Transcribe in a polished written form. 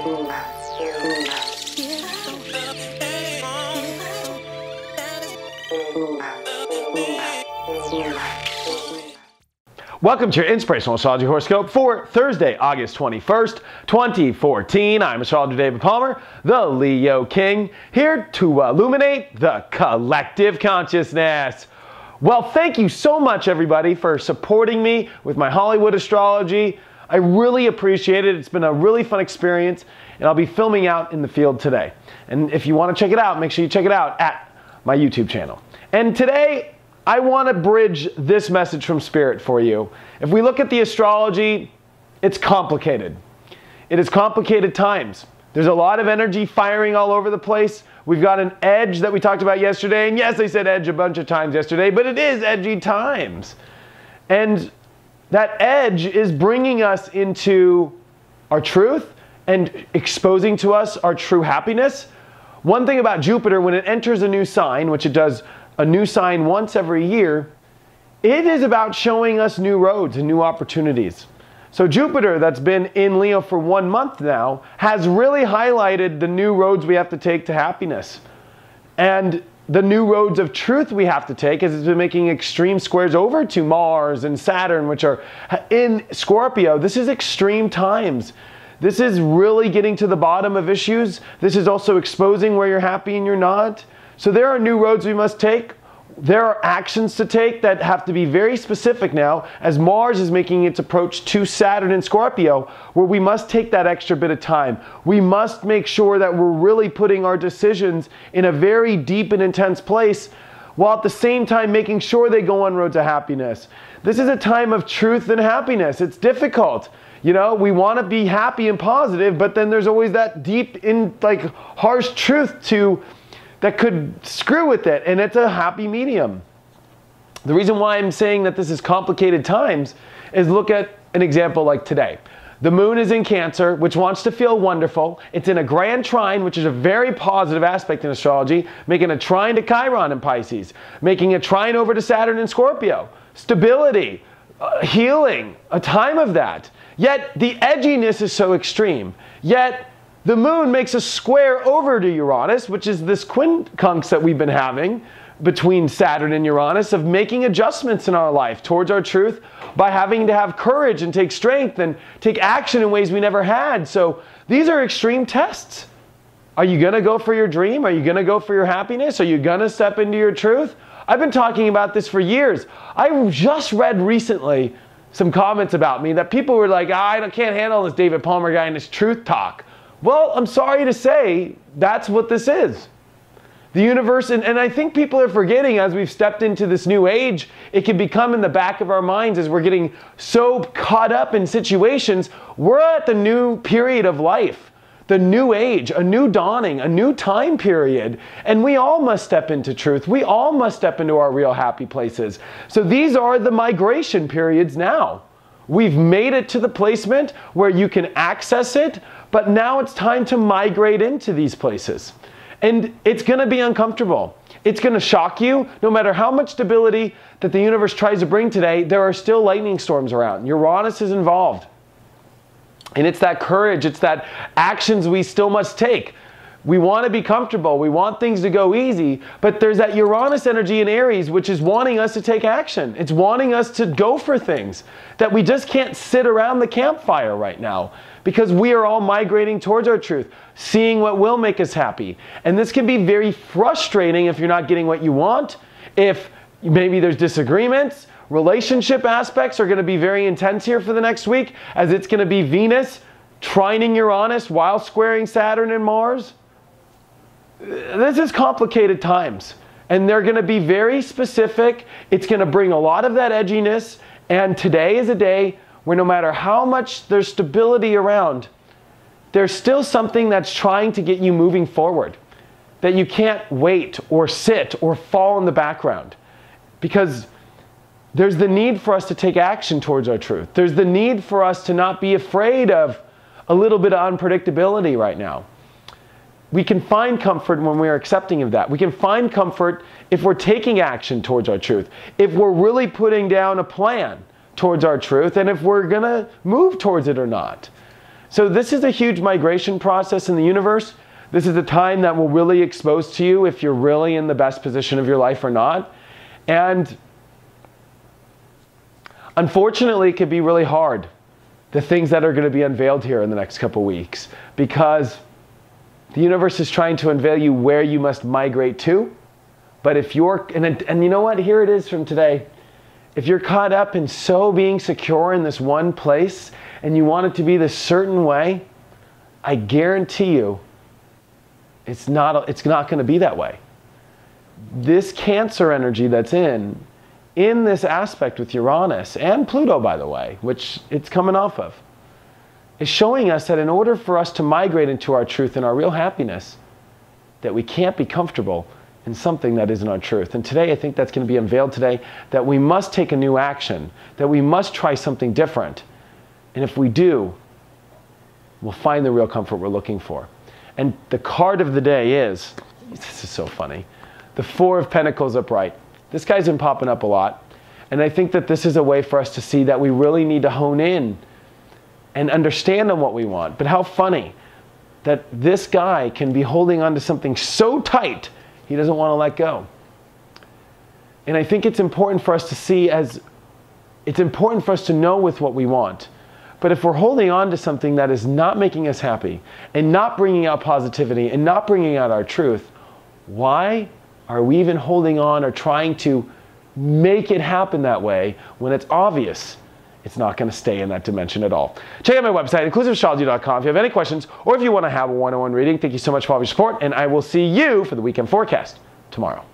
Welcome to your Inspirational Astrology Horoscope for Thursday, August 21st, 2014. I'm Astrologer David Palmer, the Leo King, here to illuminate the collective consciousness. Well, thank you so much, everybody, for supporting me with my Hollywood astrology. I really appreciate it. It's been a really fun experience, and I'll be filming out in the field today. And if you want to check it out, make sure you check it out at my YouTube channel. And today, I want to bridge this message from Spirit for you. If we look at the astrology, it's complicated. It is complicated times. There's a lot of energy firing all over the place. We've got an edge that we talked about yesterday. And yes, I said edge a bunch of times yesterday, but it is edgy times. And that edge is bringing us into our truth and exposing to us our true happiness. One thing about Jupiter, when it enters a new sign, which it does a new sign once every year, it is about showing us new roads and new opportunities. So Jupiter, that's been in Leo for 1 month now, has really highlighted the new roads we have to take to happiness. And the new roads of truth we have to take, as it's been making extreme squares over to Mars and Saturn, which are in Scorpio. This is extreme times. This is really getting to the bottom of issues. This is also exposing where you're happy and you're not. So there are new roads we must take. There are actions to take that have to be very specific now, as Mars is making its approach to Saturn in Scorpio, where we must take that extra bit of time. We must make sure that we're really putting our decisions in a very deep and intense place, while at the same time making sure they go on road to happiness. This is a time of truth and happiness. It's difficult. You know, we want to be happy and positive, but then there's always that deep, harsh truth that could screw with it, and it's a happy medium. The reason why I'm saying that this is complicated times is look at an example like today. The moon is in Cancer, which wants to feel wonderful. It's in a grand trine, which is a very positive aspect in astrology, making a trine to Chiron in Pisces, making a trine over to Saturn in Scorpio. Stability, healing, a time of that. Yet the edginess is so extreme. Yet the moon makes a square over to Uranus, which is this quincunx that we've been having between Saturn and Uranus, of making adjustments in our life towards our truth by having to have courage and take strength and take action in ways we never had. So these are extreme tests. Are you going to go for your dream? Are you going to go for your happiness? Are you going to step into your truth? I've been talking about this for years. I just read recently some comments about me that people were like, I can't handle this David Palmer guy and his truth talk. Well, I'm sorry to say, that's what this is. The universe, and I think people are forgetting as we've stepped into this new age, it can become in the back of our minds as we're getting so caught up in situations. We're at the new period of life, the new age, a new dawning, a new time period, and we all must step into truth. We all must step into our real happy places. So these are the migration periods now. We've made it to the placement where you can access it, but now it's time to migrate into these places. And it's going to be uncomfortable. It's going to shock you. No matter how much stability that the universe tries to bring today, there are still lightning storms around. Uranus is involved. And it's that courage, it's that actions we still must take. We want to be comfortable. We want things to go easy. But there's that Uranus energy in Aries, which is wanting us to take action. It's wanting us to go for things that we just can't sit around the campfire right now, because we are all migrating towards our truth, seeing what will make us happy. And this can be very frustrating if you're not getting what you want, if maybe there's disagreements. Relationship aspects are going to be very intense here for the next week, as it's going to be Venus trining Uranus while squaring Saturn and Mars. This is complicated times, and they're going to be very specific. It's going to bring a lot of that edginess, and today is a day where no matter how much there's stability around, there's still something that's trying to get you moving forward, that you can't wait or sit or fall in the background, because there's the need for us to take action towards our truth. There's the need for us to not be afraid of a little bit of unpredictability right now. We can find comfort when we are accepting of that. We can find comfort if we're taking action towards our truth, if we're really putting down a plan towards our truth, and if we're going to move towards it or not. So this is a huge migration process in the universe. This is a time that will really expose to you if you're really in the best position of your life or not. And unfortunately, it could be really hard, the things that are going to be unveiled here in the next couple weeks, because the universe is trying to unveil you where you must migrate to. But if you're, and you know what, here it is from today. If you're caught up in so being secure in this one place and you want it to be this certain way, I guarantee you it's not going to be that way. This Cancer energy that's in this aspect with Uranus and Pluto, by the way, which it's coming off of, is showing us that in order for us to migrate into our truth and our real happiness, that we can't be comfortable in something that isn't our truth. And today, I think that's going to be unveiled today, that we must take a new action, that we must try something different. And if we do, we'll find the real comfort we're looking for. And the card of the day is, this is so funny, the Four of Pentacles upright. This guy's been popping up a lot. And I think that this is a way for us to see that we really need to hone in and understand on what we want. But how funny that this guy can be holding on to something so tight he doesn't want to let go. And I think it's important for us to see it's important for us to know with what we want. But if we're holding on to something that is not making us happy and not bringing out positivity and not bringing out our truth, why are we even holding on or trying to make it happen that way when it's obvious it's not going to stay in that dimension at all? Check out my website, inclusiveastrology.com, if you have any questions or if you want to have a one-on-one reading. Thank you so much for all your support, and I will see you for the weekend forecast tomorrow.